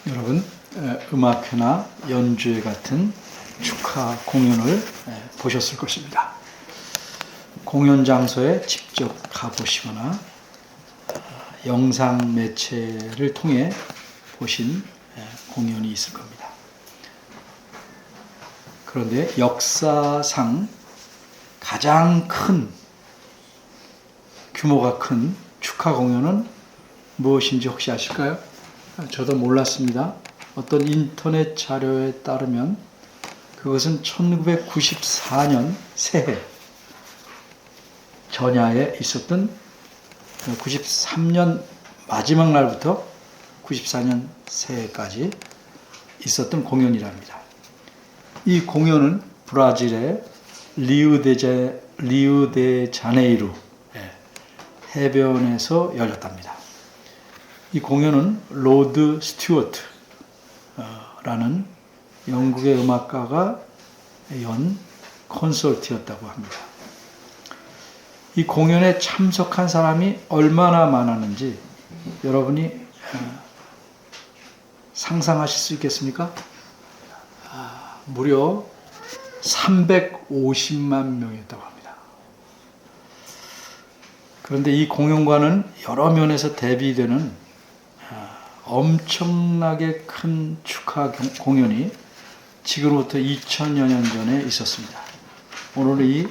여러분, 음악회나 연주회 같은 축하 공연을 보셨을 것입니다. 공연 장소에 직접 가보시거나 영상 매체를 통해 보신 공연이 있을 겁니다. 그런데 역사상 가장 큰, 규모가 큰 축하 공연은 무엇인지 혹시 아실까요? 저도 몰랐습니다. 어떤 인터넷 자료에 따르면 그것은 1994년 새해 전야에 있었던 93년 마지막 날부터 94년 새해까지 있었던 공연이랍니다. 이 공연은 브라질의 리우데자네이루 해변에서 열렸답니다. 이 공연은 로드 스튜어트라는 영국의 음악가가 연 콘서트였다고 합니다. 이 공연에 참석한 사람이 얼마나 많았는지 여러분이 상상하실 수 있겠습니까? 무려 350만 명이었다고 합니다. 그런데 이 공연과는 여러 면에서 대비되는 엄청나게 큰 축하 공연이 지금부터 2000여 년 전에 있었습니다. 오늘은 이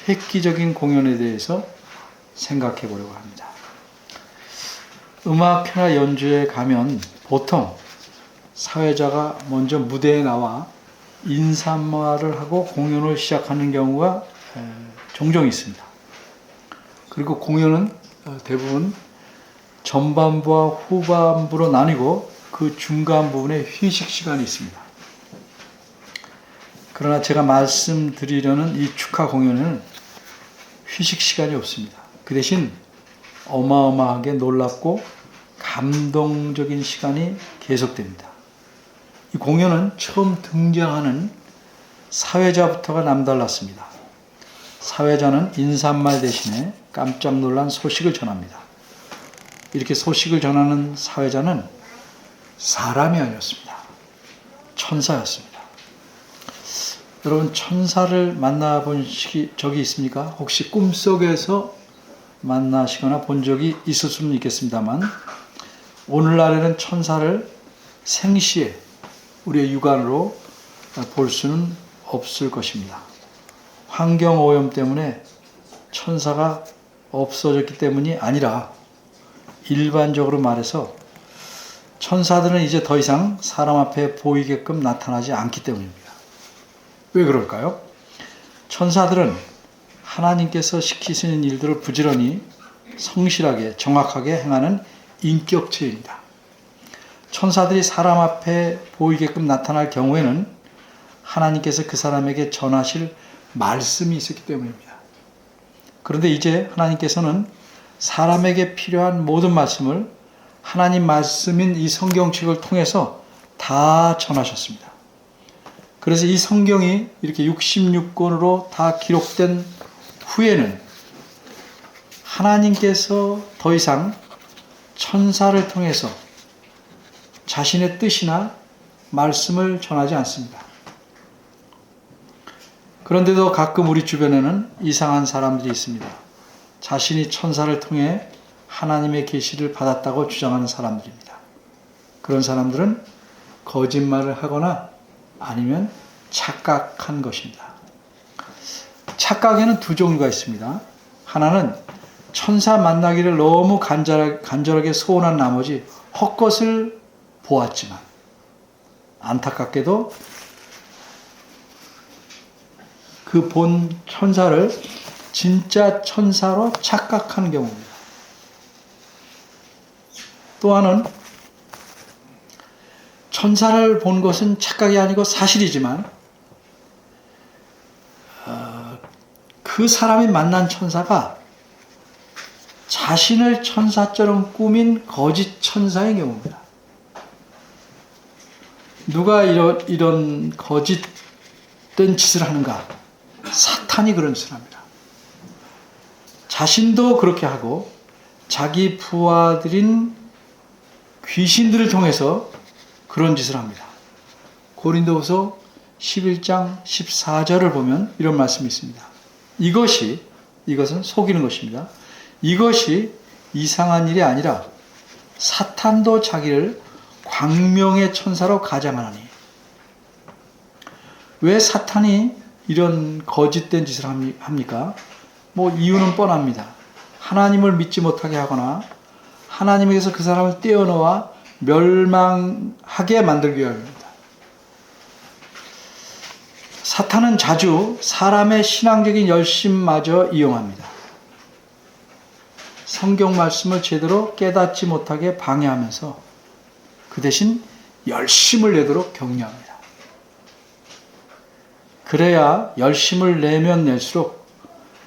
획기적인 공연에 대해서 생각해 보려고 합니다. 음악회나 연주에 가면 보통 사회자가 먼저 무대에 나와 인사말을 하고 공연을 시작하는 경우가 종종 있습니다. 그리고 공연은 대부분 전반부와 후반부로 나뉘고 그 중간 부분에 휴식 시간이 있습니다. 그러나 제가 말씀드리려는 이 축하 공연에는 휴식 시간이 없습니다. 그 대신 어마어마하게 놀랍고 감동적인 시간이 계속됩니다. 이 공연은 처음 등장하는 사회자부터가 남달랐습니다. 사회자는 인사말 대신에 깜짝 놀란 소식을 전합니다. 이렇게 소식을 전하는 사회자는 사람이 아니었습니다. 천사였습니다. 여러분, 천사를 만나본 적이 있습니까? 혹시 꿈속에서 만나시거나 본 적이 있을 수는 있겠습니다만 오늘날에는 천사를 생시에 우리의 육안으로 볼 수는 없을 것입니다. 환경오염 때문에 천사가 없어졌기 때문이 아니라 일반적으로 말해서 천사들은 이제 더 이상 사람 앞에 보이게끔 나타나지 않기 때문입니다. 왜 그럴까요? 천사들은 하나님께서 시키시는 일들을 부지런히 성실하게 정확하게 행하는 인격체입니다. 천사들이 사람 앞에 보이게끔 나타날 경우에는 하나님께서 그 사람에게 전하실 말씀이 있었기 때문입니다. 그런데 이제 하나님께서는 사람에게 필요한 모든 말씀을 하나님 말씀인 이 성경책을 통해서 다 전하셨습니다. 그래서 이 성경이 이렇게 66권으로 다 기록된 후에는 하나님께서 더 이상 천사를 통해서 자신의 뜻이나 말씀을 전하지 않습니다. 그런데도 가끔 우리 주변에는 이상한 사람들이 있습니다. 자신이 천사를 통해 하나님의 계시를 받았다고 주장하는 사람들입니다. 그런 사람들은 거짓말을 하거나 아니면 착각한 것입니다. 착각에는 두 종류가 있습니다. 하나는 천사 만나기를 너무 간절하게 소원한 나머지 헛것을 보았지만 안타깝게도 그 본 천사를 진짜 천사로 착각하는 경우입니다. 또 하나는 천사를 본 것은 착각이 아니고 사실이지만 그 사람이 만난 천사가 자신을 천사처럼 꾸민 거짓 천사의 경우입니다. 누가 이런 거짓된 짓을 하는가? 사탄이 그런 짓을 합니다. 자신도 그렇게 하고 자기 부하들인 귀신들을 통해서 그런 짓을 합니다. 고린도후서 11장 14절을 보면 이런 말씀이 있습니다. 이것은 속이는 것입니다. 이것이 이상한 일이 아니라 사탄도 자기를 광명의 천사로 가장하나니. 왜 사탄이 이런 거짓된 짓을 합니까? 이유는 뻔합니다. 하나님을 믿지 못하게 하거나 하나님에게서 그 사람을 떼어놓아 멸망하게 만들기 위함입니다. 사탄은 자주 사람의 신앙적인 열심마저 이용합니다. 성경 말씀을 제대로 깨닫지 못하게 방해하면서 그 대신 열심을 내도록 격려합니다. 그래야 열심을 내면 낼수록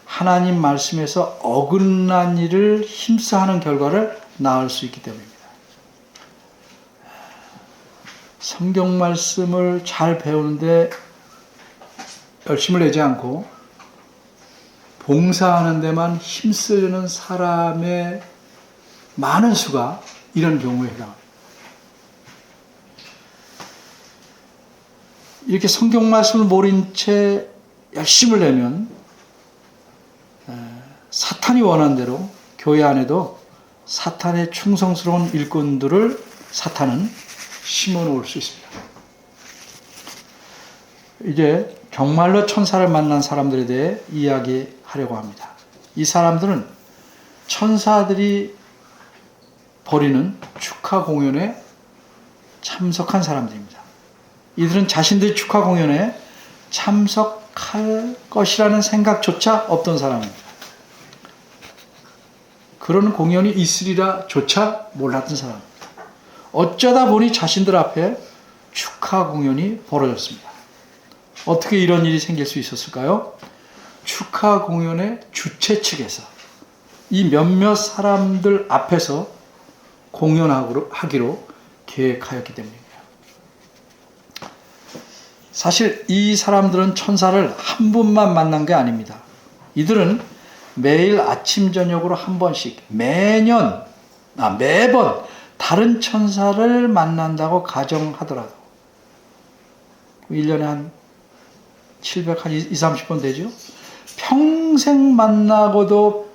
하나님 말씀에서 어긋난 일을 힘써 하는 결과를 낳을 수 있기 때문입니다. 성경 말씀을 잘 배우는데 열심을 내지 않고 봉사하는 데만 힘쓰려는 사람의 많은 수가 이런 경우에 해당합니다. 이렇게 성경 말씀을 모른 채 열심을 내면 사탄이 원하는 대로 교회 안에도 사탄의 충성스러운 일꾼들을 사탄은 심어놓을 수 있습니다. 이제 정말로 천사를 만난 사람들에 대해 이야기하려고 합니다. 이 사람들은 천사들이 벌이는 축하 공연에 참석한 사람들입니다. 이들은 자신들의 축하 공연에 참석할 것이라는 생각조차 없던 사람입니다. 그런 공연이 있으리라조차 몰랐던 사람입니다. 어쩌다 보니 자신들 앞에 축하 공연이 벌어졌습니다. 어떻게 이런 일이 생길 수 있었을까요? 축하 공연의 주최 측에서 이 몇몇 사람들 앞에서 공연하기로 계획하였기 때문입니다. 사실 이 사람들은 천사를 한 분만 만난 게 아닙니다. 이들은 매일 아침 저녁으로 한 번씩 매번 다른 천사를 만난다고 가정하더라도 1년에 한 230번 되죠. 평생 만나고도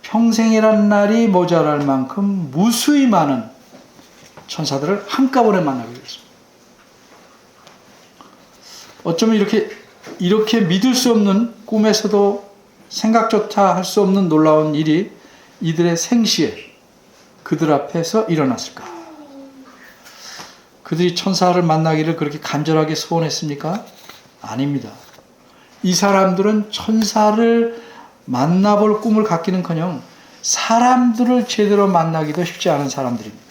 평생이란 날이 모자랄 만큼 무수히 많은 천사들을 한꺼번에 만나게 되었습니다. 어쩌면 이렇게 믿을 수 없는, 꿈에서도 생각조차 할 수 없는 놀라운 일이 이들의 생시에 그들 앞에서 일어났을까? 그들이 천사를 만나기를 그렇게 간절하게 소원했습니까? 아닙니다. 이 사람들은 천사를 만나볼 꿈을 갖기는커녕 사람들을 제대로 만나기도 쉽지 않은 사람들입니다.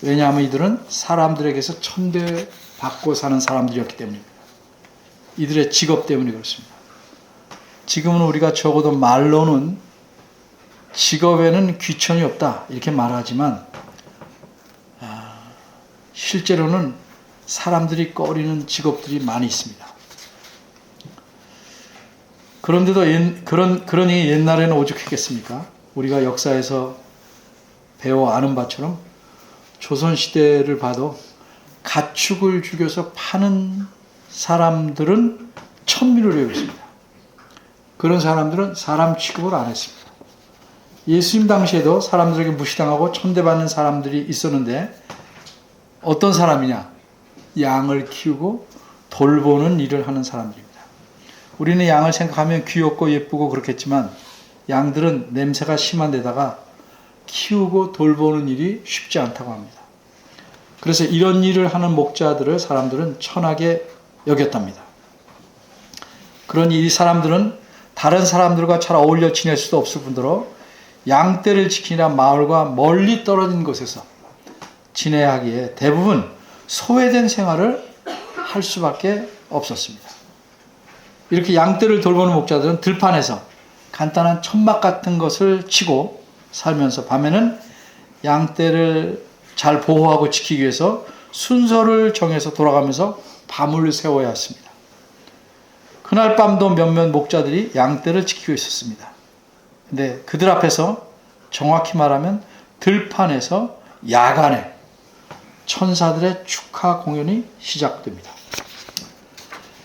왜냐하면 이들은 사람들에게서 천대받고 사는 사람들이었기 때문입니다. 이들의 직업 때문에 그렇습니다. 지금은 우리가 적어도 말로는 직업에는 귀천이 없다 이렇게 말하지만 실제로는 사람들이 꺼리는 직업들이 많이 있습니다. 그런데도 그러니 옛날에는 오죽했겠습니까? 우리가 역사에서 배워 아는 바처럼 조선시대를 봐도 가축을 죽여서 파는 사람들은 천민으로 여겼습니다. 그런 사람들은 사람 취급을 안 했습니다. 예수님 당시에도 사람들에게 무시당하고 천대받는 사람들이 있었는데 어떤 사람이냐? 양을 키우고 돌보는 일을 하는 사람들입니다. 우리는 양을 생각하면 귀엽고 예쁘고 그렇겠지만 양들은 냄새가 심한 데다가 키우고 돌보는 일이 쉽지 않다고 합니다. 그래서 이런 일을 하는 목자들을 사람들은 천하게 여겼답니다. 그러니 이 사람들은 다른 사람들과 잘 어울려 지낼 수도 없을 뿐더러 양떼를 지키느라 마을과 멀리 떨어진 곳에서 지내야 하기에 대부분 소외된 생활을 할 수밖에 없었습니다. 이렇게 양떼를 돌보는 목자들은 들판에서 간단한 천막 같은 것을 치고 살면서 밤에는 양떼를 잘 보호하고 지키기 위해서 순서를 정해서 돌아가면서 밤을 새워야 했습니다. 그날 밤도 몇몇 목자들이 양떼를 지키고 있었습니다. 근데 그들 앞에서 정확히 말하면 들판에서 야간에 천사들의 축하 공연이 시작됩니다.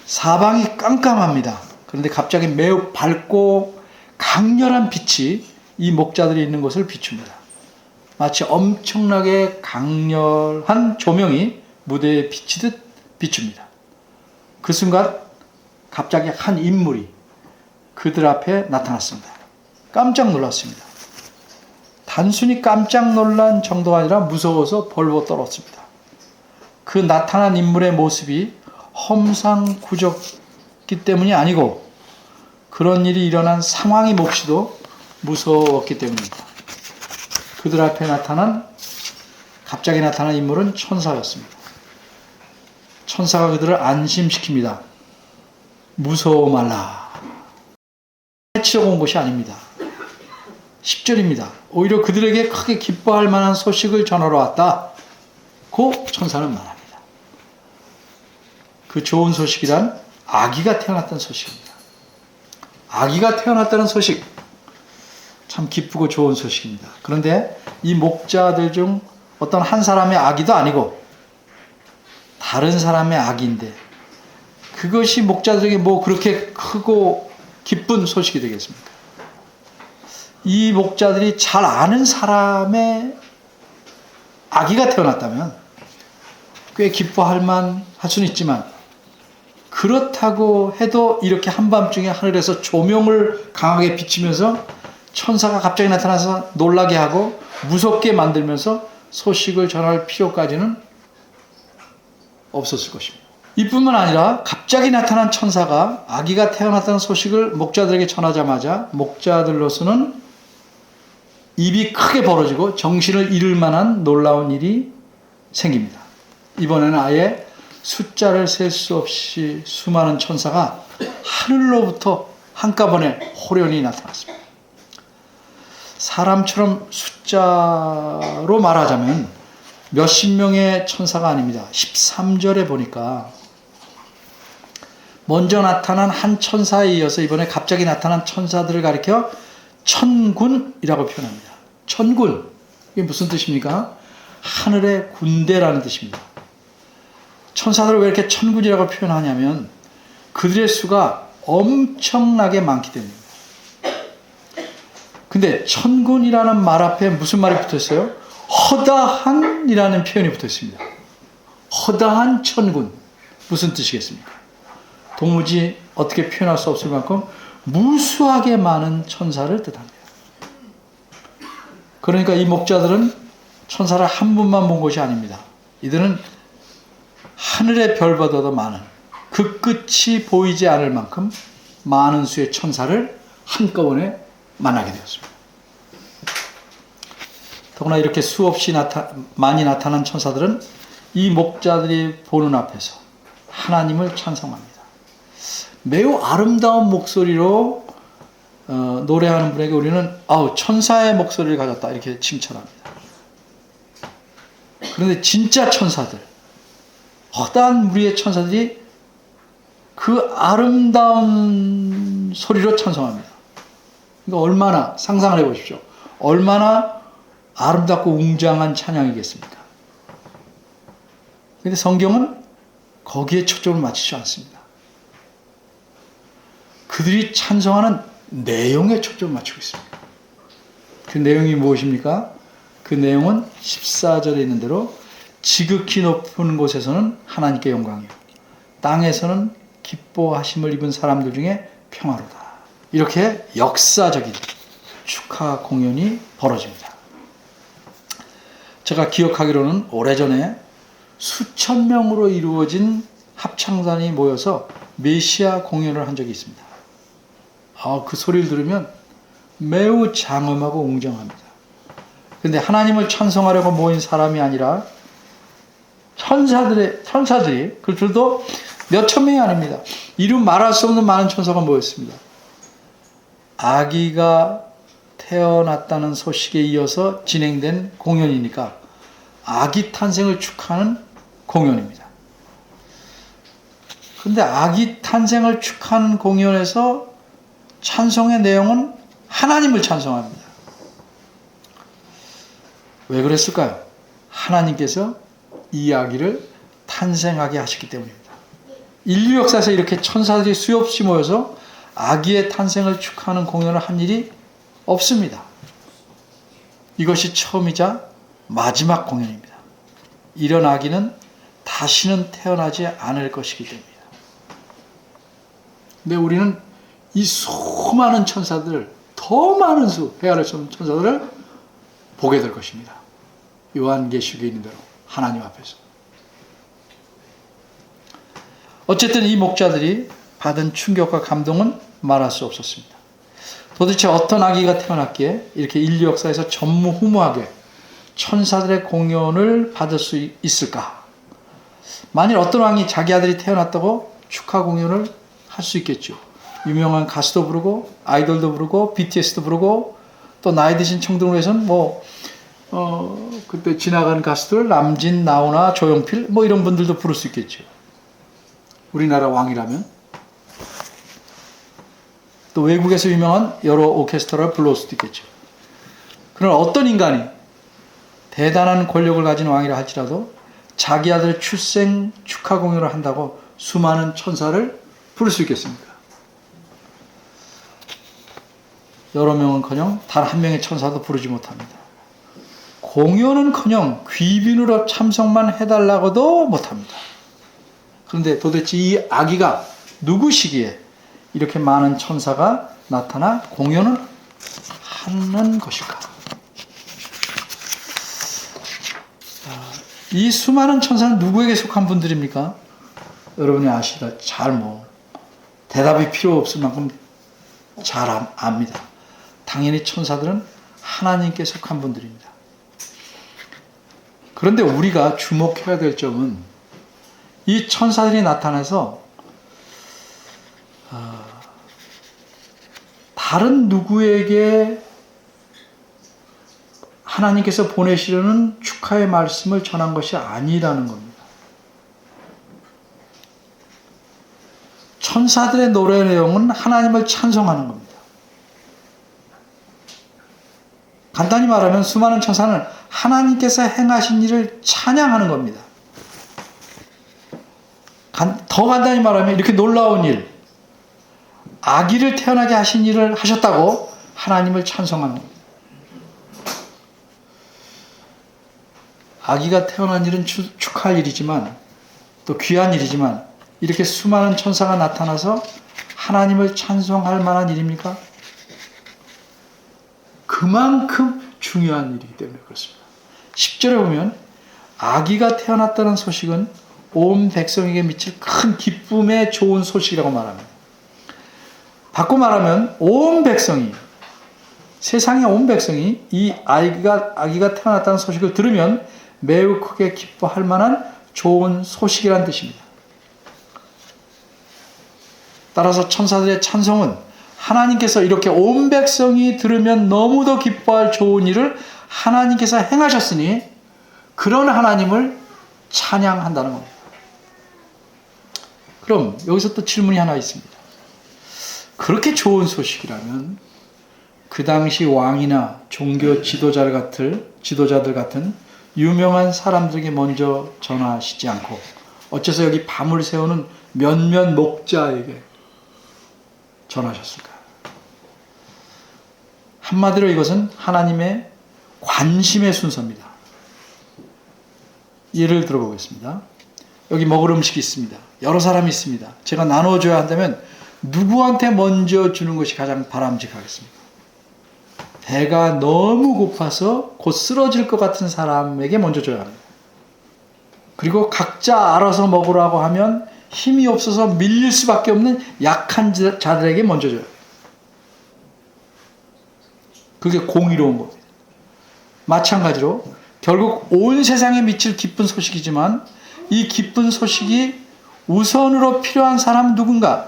사방이 깜깜합니다. 그런데 갑자기 매우 밝고 강렬한 빛이 이 목자들이 있는 곳을 비춥니다. 마치 엄청나게 강렬한 조명이 무대에 비치듯 비춥니다. 그 순간 갑자기 한 인물이 그들 앞에 나타났습니다. 깜짝 놀랐습니다. 단순히 깜짝 놀란 정도가 아니라 무서워서 벌벌 떨었습니다. 그 나타난 인물의 모습이 험상궂었기 때문이 아니고 그런 일이 일어난 상황이 몹시도 무서웠기 때문입니다. 그들 앞에 갑자기 나타난 인물은 천사였습니다. 천사가 그들을 안심시킵니다. 무서워 말라. 해치려고 온 것이 아닙니다. 10절입니다. 오히려 그들에게 크게 기뻐할 만한 소식을 전하러 왔다. 고 천사는 말합니다. 그 좋은 소식이란 아기가 태어났다는 소식입니다. 아기가 태어났다는 소식, 참 기쁘고 좋은 소식입니다. 그런데 이 목자들 중 어떤 한 사람의 아기도 아니고 다른 사람의 아기인데 그것이 목자들에게 뭐 그렇게 크고 기쁜 소식이 되겠습니까? 이 목자들이 잘 아는 사람의 아기가 태어났다면 꽤 기뻐할 만할 수는 있지만 그렇다고 해도 이렇게 한밤중에 하늘에서 조명을 강하게 비치면서 천사가 갑자기 나타나서 놀라게 하고 무섭게 만들면서 소식을 전할 필요까지는 없었을 것입니다. 이뿐만 아니라 갑자기 나타난 천사가 아기가 태어났다는 소식을 목자들에게 전하자마자 목자들로서는 입이 크게 벌어지고 정신을 잃을 만한 놀라운 일이 생깁니다. 이번에는 아예 숫자를 셀 수 없이 수많은 천사가 하늘로부터 한꺼번에 호련히 나타났습니다. 사람처럼 숫자로 말하자면 몇십 명의 천사가 아닙니다. 13절에 보니까 먼저 나타난 한 천사에 이어서 이번에 갑자기 나타난 천사들을 가리켜 천군이라고 표현합니다. 천군, 이게 무슨 뜻입니까? 하늘의 군대라는 뜻입니다. 천사들을 왜 이렇게 천군이라고 표현하냐면 그들의 수가 엄청나게 많기 때문입니다. 근데 천군이라는 말 앞에 무슨 말이 붙어있어요? 허다한이라는 표현이 붙어있습니다. 허다한 천군. 무슨 뜻이겠습니까? 도무지 어떻게 표현할 수 없을 만큼 무수하게 많은 천사를 뜻합니다. 그러니까 이 목자들은 천사를 한 분만 본 것이 아닙니다. 이들은 하늘의 별보다도 많은, 그 끝이 보이지 않을 만큼 많은 수의 천사를 한꺼번에 만나게 되었습니다. 더구나 이렇게 수없이 많이 나타난 천사들은 이 목자들이 보는 앞에서 하나님을 찬송합니다. 매우 아름다운 목소리로 노래하는 분에게 우리는 천사의 목소리를 가졌다 이렇게 칭찬합니다. 그런데 진짜 천사들, 허다한 무리의 천사들이 그 아름다운 소리로 찬송합니다. 그러니까 얼마나, 상상을 해보십시오. 얼마나 아름답고 웅장한 찬양이겠습니까? 그런데 성경은 거기에 초점을 맞추지 않습니다. 그들이 찬송하는 내용에 초점을 맞추고 있습니다. 그 내용이 무엇입니까? 그 내용은 14절에 있는 대로 지극히 높은 곳에서는 하나님께 영광이요 땅에서는 기뻐하심을 입은 사람들 중에 평화로다. 이렇게 역사적인 축하 공연이 벌어집니다. 제가 기억하기로는 오래전에 수천 명으로 이루어진 합창단이 모여서 메시아 공연을 한 적이 있습니다. 그 소리를 들으면 매우 장엄하고 웅장합니다. 그런데 하나님을 찬송하려고 모인 사람이 아니라 천사들이, 그들도 몇천 명이 아닙니다. 이루 말할 수 없는 많은 천사가 모였습니다. 아기가 태어났다는 소식에 이어서 진행된 공연이니까 아기 탄생을 축하하는 공연입니다. 그런데 아기 탄생을 축하하는 공연에서 찬송의 내용은 하나님을 찬송합니다. 왜 그랬을까요? 하나님께서 이 아기를 탄생하게 하셨기 때문입니다. 인류 역사에서 이렇게 천사들이 수없이 모여서 아기의 탄생을 축하하는 공연을 한 일이 없습니다. 이것이 처음이자 마지막 공연입니다. 이런 아기는 다시는 태어나지 않을 것이기 때문입니다. 근데 우리는 이 수많은 천사들, 더 많은 수, 헤아릴 수 없는 천사들을 보게 될 것입니다. 요한계시록에 있는 대로 하나님 앞에서. 어쨌든 이 목자들이 받은 충격과 감동은 말할 수 없었습니다. 도대체 어떤 아기가 태어났기에 이렇게 인류 역사에서 전무후무하게 천사들의 공연을 받을 수 있을까? 만일 어떤 왕이 자기 아들이 태어났다고 축하 공연을 할 수 있겠죠. 유명한 가수도 부르고 아이돌도 부르고 BTS도 부르고 또 나이 드신 청중을 위해서는 그때 지나간 가수들 남진, 나훈아, 조용필 이런 분들도 부를 수 있겠죠. 우리나라 왕이라면. 또 외국에서 유명한 여러 오케스트라를 불러올 수도 있겠죠. 그러나 어떤 인간이 대단한 권력을 가진 왕이라 할지라도 자기 아들의 출생 축하 공연을 한다고 수많은 천사를 부를 수 있겠습니까? 여러 명은커녕 단 한 명의 천사도 부르지 못합니다. 공연은커녕 귀빈으로 참석만 해달라고도 못합니다. 그런데 도대체 이 아기가 누구시기에 이렇게 많은 천사가 나타나 공연을 하는 것일까? 이 수많은 천사는 누구에게 속한 분들입니까? 여러분이 아시다. 대답이 필요 없을 만큼 잘 압니다. 당연히 천사들은 하나님께 속한 분들입니다. 그런데 우리가 주목해야 될 점은 이 천사들이 나타나서 다른 누구에게 하나님께서 보내시려는 축하의 말씀을 전한 것이 아니라는 겁니다. 천사들의 노래 내용은 하나님을 찬송하는 겁니다. 간단히 말하면 수많은 천사는 하나님께서 행하신 일을 찬양하는 겁니다. 더 간단히 말하면 이렇게 놀라운 일, 아기를 태어나게 하신 일을 하셨다고 하나님을 찬송하는 겁니다. 아기가 태어난 일은 축하할 일이지만 또 귀한 일이지만 이렇게 수많은 천사가 나타나서 하나님을 찬송할 만한 일입니까? 그만큼 중요한 일이기 때문에 그렇습니다. 10절에 보면 아기가 태어났다는 소식은 온 백성에게 미칠 큰 기쁨의 좋은 소식이라고 말합니다. 바꿔 말하면 온 백성이, 세상의 온 백성이 이 아기가 태어났다는 소식을 들으면 매우 크게 기뻐할 만한 좋은 소식이라는 뜻입니다. 따라서 천사들의 찬송은 하나님께서 이렇게 온 백성이 들으면 너무도 기뻐할 좋은 일을 하나님께서 행하셨으니 그런 하나님을 찬양한다는 겁니다. 그럼 여기서 또 질문이 하나 있습니다. 그렇게 좋은 소식이라면 그 당시 왕이나 종교 지도자들 같은 유명한 사람들에게 먼저 전하시지 않고 어째서 여기 밤을 새우는 몇몇 목자에게 전하셨을까? 한마디로 이것은 하나님의 관심의 순서입니다. 예를 들어보겠습니다. 여기 먹을 음식이 있습니다. 여러 사람이 있습니다. 제가 나눠줘야 한다면 누구한테 먼저 주는 것이 가장 바람직하겠습니까? 배가 너무 고파서 곧 쓰러질 것 같은 사람에게 먼저 줘야 합니다. 그리고 각자 알아서 먹으라고 하면 힘이 없어서 밀릴 수밖에 없는 약한 자들에게 먼저 줘요. 그게 공의로운 겁니다. 마찬가지로 결국 온 세상에 미칠 기쁜 소식이지만 이 기쁜 소식이 우선으로 필요한 사람은 누군가?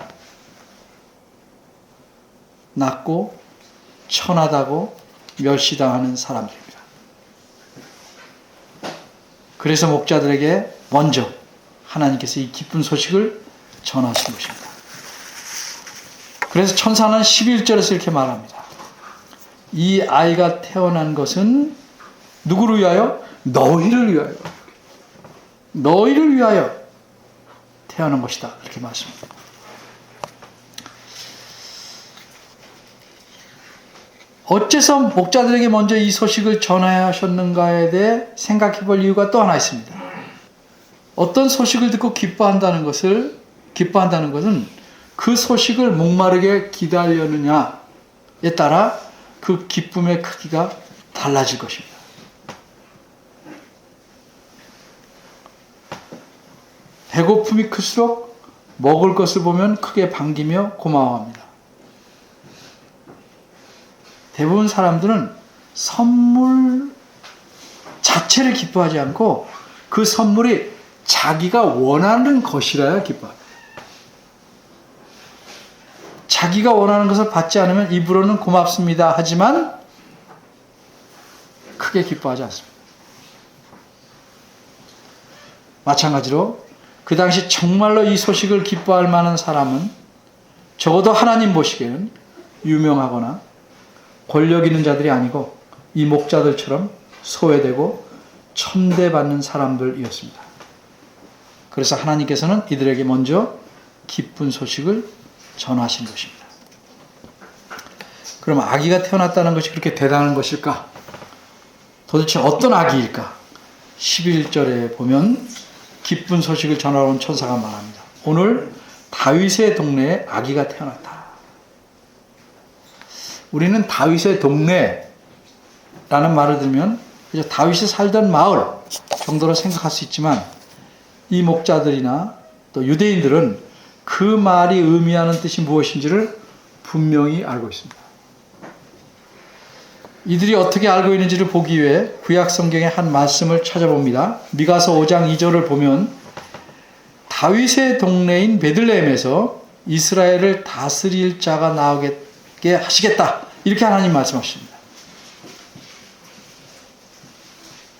낮고 천하다고 멸시당하는 사람들입니다. 그래서 목자들에게 먼저 하나님께서 이 기쁜 소식을 전하신 것입니다. 그래서 천사는 11절에서 이렇게 말합니다. 이 아이가 태어난 것은 누구를 위하여? 너희를 위하여. 너희를 위하여 태어난 것이다. 이렇게 말씀합니다. 어째서 목자들에게 먼저 이 소식을 전해야 하셨는가에 대해 생각해 볼 이유가 또 하나 있습니다. 어떤 소식을 듣고 기뻐한다는 것은 그 소식을 목마르게 기다렸느냐에 따라 그 기쁨의 크기가 달라질 것입니다. 배고픔이 클수록 먹을 것을 보면 크게 반기며 고마워합니다. 대부분 사람들은 선물 자체를 기뻐하지 않고 그 선물이 자기가 원하는 것이라야 기뻐합니다. 자기가 원하는 것을 받지 않으면 입으로는 고맙습니다 하지만 크게 기뻐하지 않습니다. 마찬가지로 그 당시 정말로 이 소식을 기뻐할 만한 사람은 적어도 하나님 보시기에는 유명하거나 권력 있는 자들이 아니고 이 목자들처럼 소외되고 천대받는 사람들이었습니다. 그래서 하나님께서는 이들에게 먼저 기쁜 소식을 전하신 것입니다. 그럼 아기가 태어났다는 것이 그렇게 대단한 것일까? 도대체 어떤 아기일까? 11절에 보면 기쁜 소식을 전하러 온 천사가 말합니다. 오늘 다윗의 동네에 아기가 태어났다. 우리는 다윗의 동네라는 말을 들으면 그저 다윗이 살던 마을 정도로 생각할 수 있지만 이 목자들이나 또 유대인들은 그 말이 의미하는 뜻이 무엇인지를 분명히 알고 있습니다. 이들이 어떻게 알고 있는지를 보기 위해 구약 성경의 한 말씀을 찾아봅니다. 미가서 5장 2절을 보면 다윗의 동네인 베들레헴에서 이스라엘을 다스릴 자가 나오게 하시겠다. 이렇게 하나님 말씀하십니다.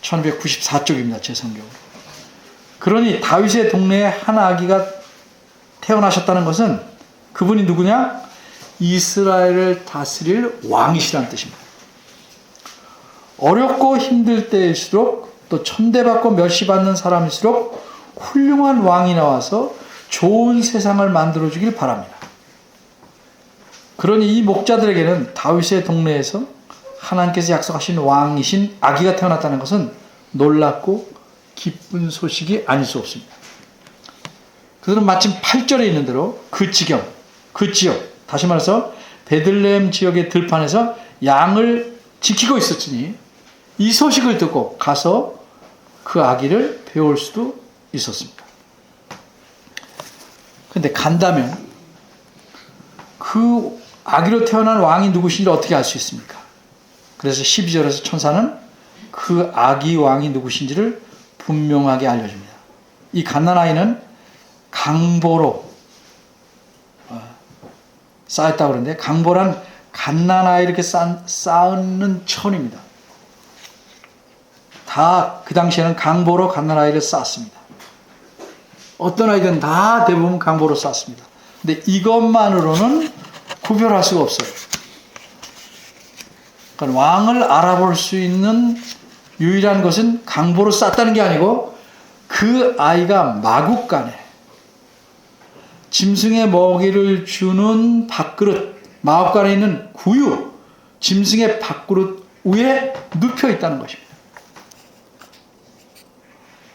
1294쪽입니다. 제 성경으로. 그러니 다윗의 동네에 한 아기가 태어나셨다는 것은 그분이 누구냐? 이스라엘을 다스릴 왕이시라는 뜻입니다. 어렵고 힘들 때일수록 또 천대받고 멸시받는 사람일수록 훌륭한 왕이 나와서 좋은 세상을 만들어주길 바랍니다. 그러니 이 목자들에게는 다윗의 동네에서 하나님께서 약속하신 왕이신 아기가 태어났다는 것은 놀랍고 기쁜 소식이 아닐 수 없습니다. 그들은 마침 8절에 있는 대로 그 지역, 다시 말해서 베들레헴 지역의 들판에서 양을 지키고 있었으니 이 소식을 듣고 가서 그 아기를 배울 수도 있었습니다. 그런데 간다면 그 아기로 태어난 왕이 누구신지 어떻게 알 수 있습니까? 그래서 12절에서 천사는 그 아기 왕이 누구신지를 분명하게 알려줍니다. 이 갓난아이는 강보로 쌓였다고 그러는데 강보란 갓난아이 이렇게 쌓는 천입니다. 다 그 당시에는 강보로 갓난아이를 쌓았습니다. 어떤 아이든 다 대부분 강보로 쌓습니다. 근데 이것만으로는 구별할 수가 없어요. 그러니까 왕을 알아볼 수 있는 유일한 것은 강보로 쌓았다는 게 아니고 그 아이가 마국간에 짐승의 먹이를 주는 밥그릇, 마국간에 있는 구유, 짐승의 밥그릇 위에 눕혀 있다는 것입니다.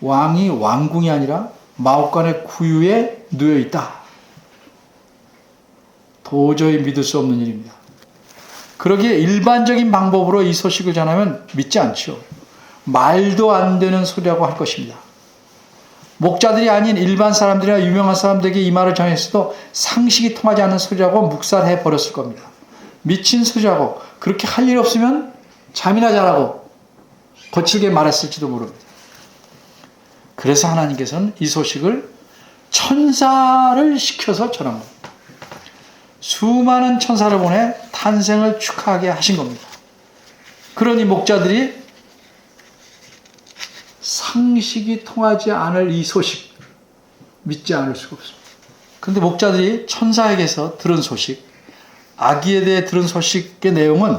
왕이 왕궁이 아니라 마국간의 구유에 누워 있다. 도저히 믿을 수 없는 일입니다. 그러기에 일반적인 방법으로 이 소식을 전하면 믿지 않죠. 말도 안 되는 소리라고 할 것입니다. 목자들이 아닌 일반 사람들이나 유명한 사람들에게 이 말을 전했어도 상식이 통하지 않는 소리라고 묵살해 버렸을 겁니다. 미친 소리라고 그렇게 할 일 없으면 잠이나 자라고 거칠게 말했을지도 모릅니다. 그래서 하나님께서는 이 소식을 천사를 시켜서 전한 겁니다. 수많은 천사를 보내 탄생을 축하하게 하신 겁니다. 그러니 목자들이 상식이 통하지 않을 이 소식 믿지 않을 수가 없습니다. 그런데 목자들이 천사에게서 들은 소식, 아기에 대해 들은 소식의 내용은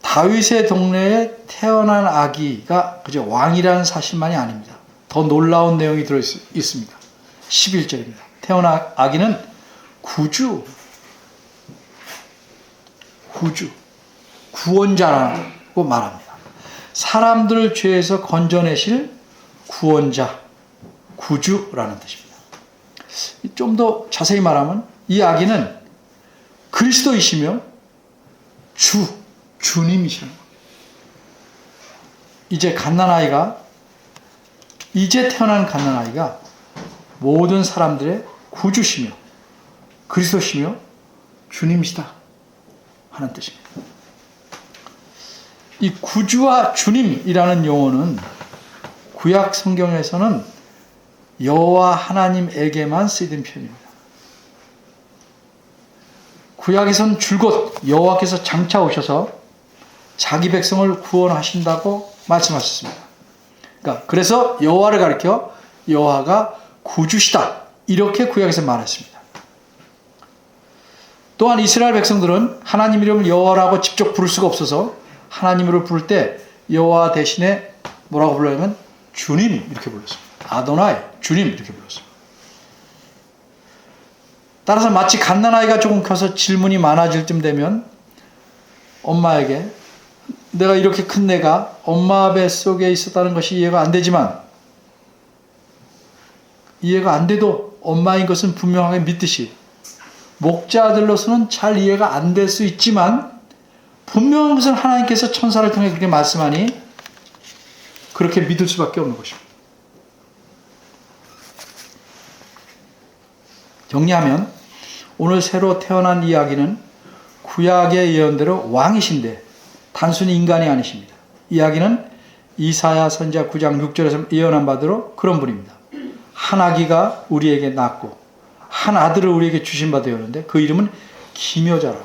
다윗의 동네에 태어난 아기가 그저 왕이라는 사실만이 아닙니다. 더 놀라운 내용이 들어 있습니다. 11절입니다. 태어난 아기는 구주, 구원자라고 말합니다. 사람들을 죄에서 건져내실 구원자, 구주라는 뜻입니다. 좀 더 자세히 말하면 이 아기는 그리스도이시며 주님이시는 겁니다. 이제 태어난 갓난아이가 모든 사람들의 구주시며 그리스도시며 주님이시다 하는 뜻입니다. 이 구주와 주님이라는 용어는 구약 성경에서는 여호와 하나님에게만 쓰이던 표현입니다. 구약에서는 줄곧 여호와께서 장차 오셔서 자기 백성을 구원하신다고 말씀하셨습니다. 그래서 여호와를 가리켜 여호와가 구주시다 이렇게 구약에서 말했습니다. 또한 이스라엘 백성들은 하나님 이름을 여호와라고 직접 부를 수가 없어서 하나님으로 부를 때 여호와 대신에 뭐라고 불러냐면 주님 이렇게 불렀습니다. 아도나이 주님 이렇게 불렀습니다. 따라서 마치 갓난아이가 조금 커서 질문이 많아질 쯤 되면 엄마에게 내가 이렇게 큰 내가 엄마 뱃속에 있었다는 것이 이해가 안 되지만 이해가 안 돼도 엄마인 것은 분명하게 믿듯이 목자들로서는 잘 이해가 안 될 수 있지만 분명한 것은 하나님께서 천사를 통해 그렇게 말씀하니 그렇게 믿을 수밖에 없는 것입니다. 정리하면 오늘 새로 태어난 이야기는 구약의 예언대로 왕이신데 단순히 인간이 아니십니다. 이야기는 이사야 선지자 9장 6절에서 예언한 바대로 그런 분입니다. 한 아기가 우리에게 낳고 한 아들을 우리에게 주신 바 되었는데 그 이름은 기묘자라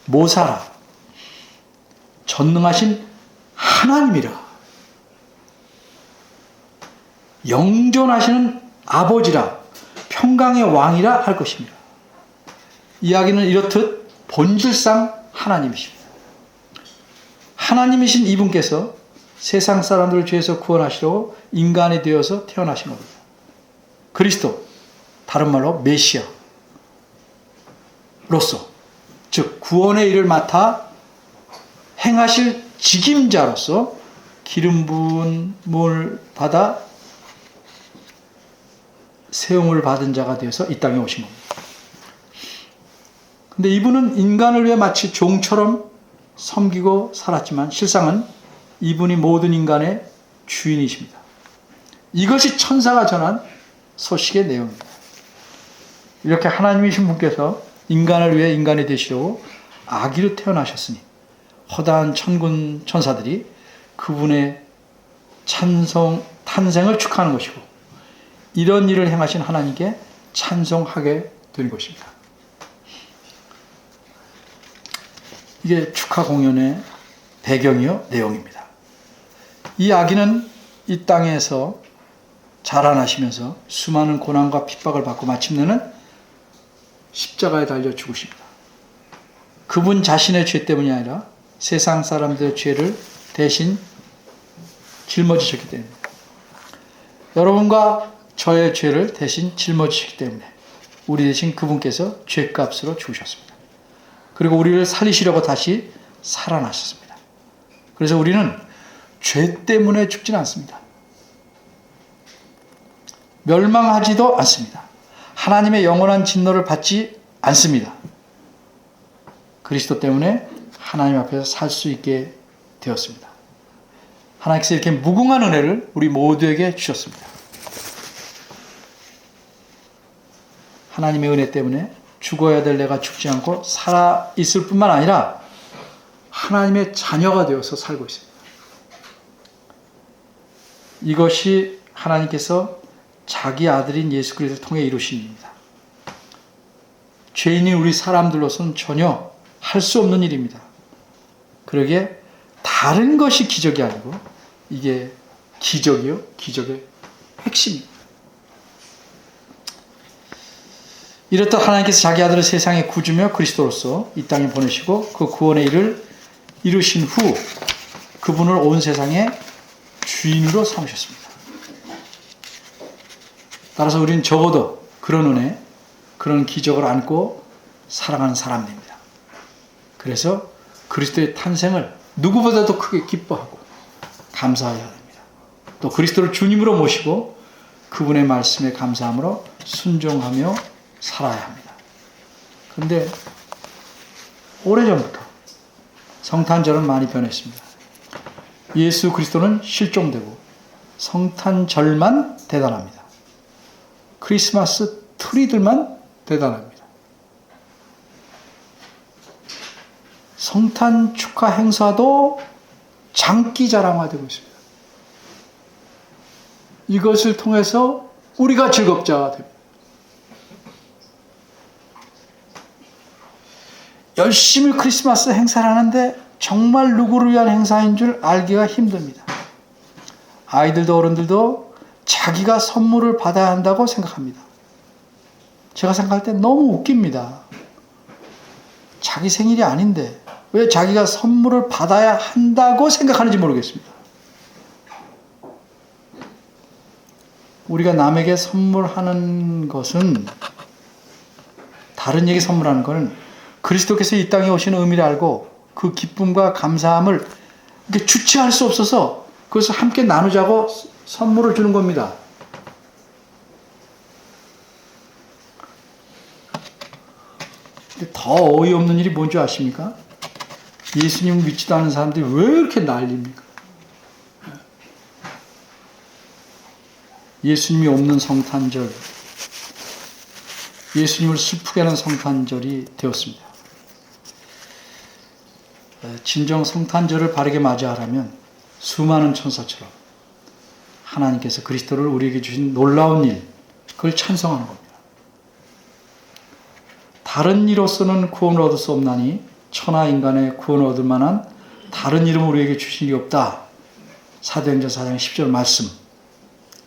모사라 전능하신 하나님이라 영존하시는 아버지라 평강의 왕이라 할 것입니다. 이야기는 이렇듯 본질상 하나님이십니다. 하나님이신 이분께서 세상 사람들을 죄에서 구원하시려고 인간이 되어서 태어나신 겁니다. 그리스도, 다른 말로 메시아로서 즉 구원의 일을 맡아 행하실 직임자로서 기름 부음을 받아 세움을 받은 자가 되어서 이 땅에 오신 겁니다. 근데 이분은 인간을 위해 마치 종처럼 섬기고 살았지만 실상은 이분이 모든 인간의 주인이십니다. 이것이 천사가 전한 소식의 내용입니다. 이렇게 하나님이신 분께서 인간을 위해 인간이 되시려고 아기로 태어나셨으니 허다한 천군 천사들이 그분의 탄생을 축하하는 것이고 이런 일을 행하신 하나님께 찬송하게 된 것입니다. 이게 축하 공연의 배경이요 내용입니다. 이 아기는 이 땅에서 자라나시면서 수많은 고난과 핍박을 받고 마침내는 십자가에 달려 죽으십니다. 그분 자신의 죄 때문이 아니라 세상 사람들의 죄를 대신 짊어지셨기 때문입니다. 여러분과 저의 죄를 대신 짊어지셨기 때문에 우리 대신 그분께서 죄값으로 죽으셨습니다. 그리고 우리를 살리시려고 다시 살아나셨습니다. 그래서 우리는 죄 때문에 죽지는 않습니다. 멸망하지도 않습니다. 하나님의 영원한 진노를 받지 않습니다. 그리스도 때문에 하나님 앞에서 살 수 있게 되었습니다. 하나님께서 이렇게 무궁한 은혜를 우리 모두에게 주셨습니다. 하나님의 은혜 때문에 죽어야 될 내가 죽지 않고 살아있을 뿐만 아니라 하나님의 자녀가 되어서 살고 있습니다. 이것이 하나님께서 자기 아들인 예수 그리스도를 통해 이루신 일입니다. 죄인인 우리 사람들로서는 전혀 할 수 없는 일입니다. 그러기에 다른 것이 기적이 아니고 이게 기적이요, 기적의 핵심입니다. 이렇듯 하나님께서 자기 아들을 세상에 구주며 그리스도로서 이 땅에 보내시고 그 구원의 일을 이루신 후 그분을 온 세상에 주인으로 삼으셨습니다. 따라서 우리는 적어도 그런 은혜, 그런 기적을 안고 살아가는 사람입니다. 그래서 그리스도의 탄생을 누구보다도 크게 기뻐하고 감사해야 됩니다. 또 그리스도를 주님으로 모시고 그분의 말씀에 감사함으로 순종하며 살아야 합니다. 그런데 오래전부터 성탄절은 많이 변했습니다. 예수 그리스도는 실종되고 성탄절만 대단합니다. 크리스마스 트리들만 대단합니다. 성탄 축하 행사도 장기 자랑화되고 있습니다. 이것을 통해서 우리가 즐겁자가 됩니다. 열심히 크리스마스 행사를 하는데 정말 누구를 위한 행사인 줄 알기가 힘듭니다. 아이들도 어른들도 자기가 선물을 받아야 한다고 생각합니다. 제가 생각할 때 너무 웃깁니다. 자기 생일이 아닌데 왜 자기가 선물을 받아야 한다고 생각하는지 모르겠습니다. 우리가 남에게 선물하는 것은, 다른 에게 선물하는 것은 그리스도께서 이 땅에 오시는 의미를 알고 그 기쁨과 감사함을 이렇게 주체할 수 없어서 그것을 함께 나누자고 선물을 주는 겁니다. 근데 더 어이없는 일이 뭔지 아십니까? 예수님을 믿지도 않은 사람들이 왜 이렇게 난립니까? 예수님이 없는 성탄절, 예수님을 슬프게 하는 성탄절이 되었습니다. 진정 성탄절을 바르게 맞이하려면 수많은 천사처럼 하나님께서 그리스도를 우리에게 주신 놀라운 일, 그걸 찬송하는 겁니다. 다른 이로서는 구원을 얻을 수 없나니 천하 인간의 구원을 얻을 만한 다른 이름을 우리에게 주신 일이 없다. 사도행전 4장 10절 말씀.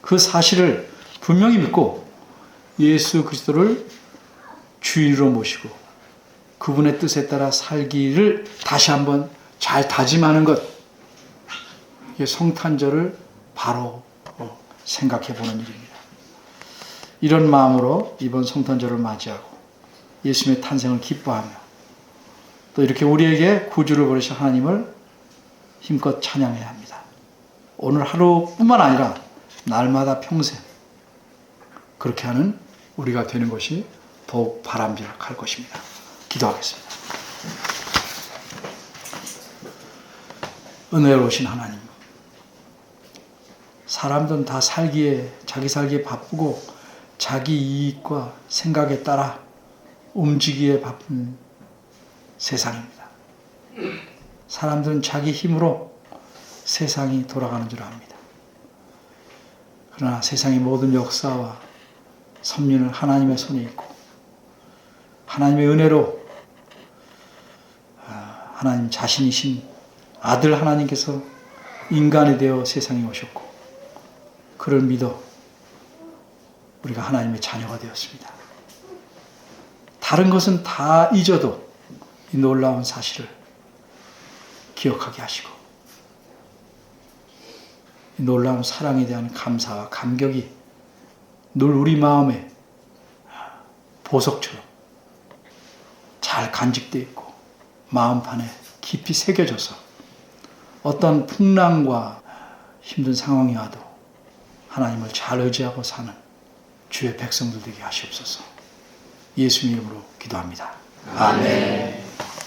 그 사실을 분명히 믿고 예수 그리스도를 주인으로 모시고 그분의 뜻에 따라 살기를 다시 한번 잘 다짐하는 것, 이게 성탄절을 바로 생각해 보는 일입니다. 이런 마음으로 이번 성탄절을 맞이하고 예수님의 탄생을 기뻐하며 또 이렇게 우리에게 구주를 보내신 하나님을 힘껏 찬양해야 합니다. 오늘 하루뿐만 아니라 날마다 평생 그렇게 하는 우리가 되는 것이 더욱 바람직할 것입니다. 기도하겠습니다. 은혜로우신 하나님, 사람들은 다 자기 살기에 바쁘고 자기 이익과 생각에 따라 움직이기에 바쁜 세상입니다. 사람들은 자기 힘으로 세상이 돌아가는 줄 압니다. 그러나 세상의 모든 역사와 섭리는 하나님의 손에 있고 하나님의 은혜로 하나님 자신이신 아들 하나님께서 인간이 되어 세상에 오셨고 그를 믿어 우리가 하나님의 자녀가 되었습니다. 다른 것은 다 잊어도 이 놀라운 사실을 기억하게 하시고 이 놀라운 사랑에 대한 감사와 감격이 늘 우리 마음에 보석처럼 잘 간직되어 있고 마음판에 깊이 새겨져서 어떤 풍랑과 힘든 상황이 와도 하나님을 잘 의지하고 사는 주의 백성들 되게 하시옵소서. 예수님 이름으로 기도합니다. 아멘.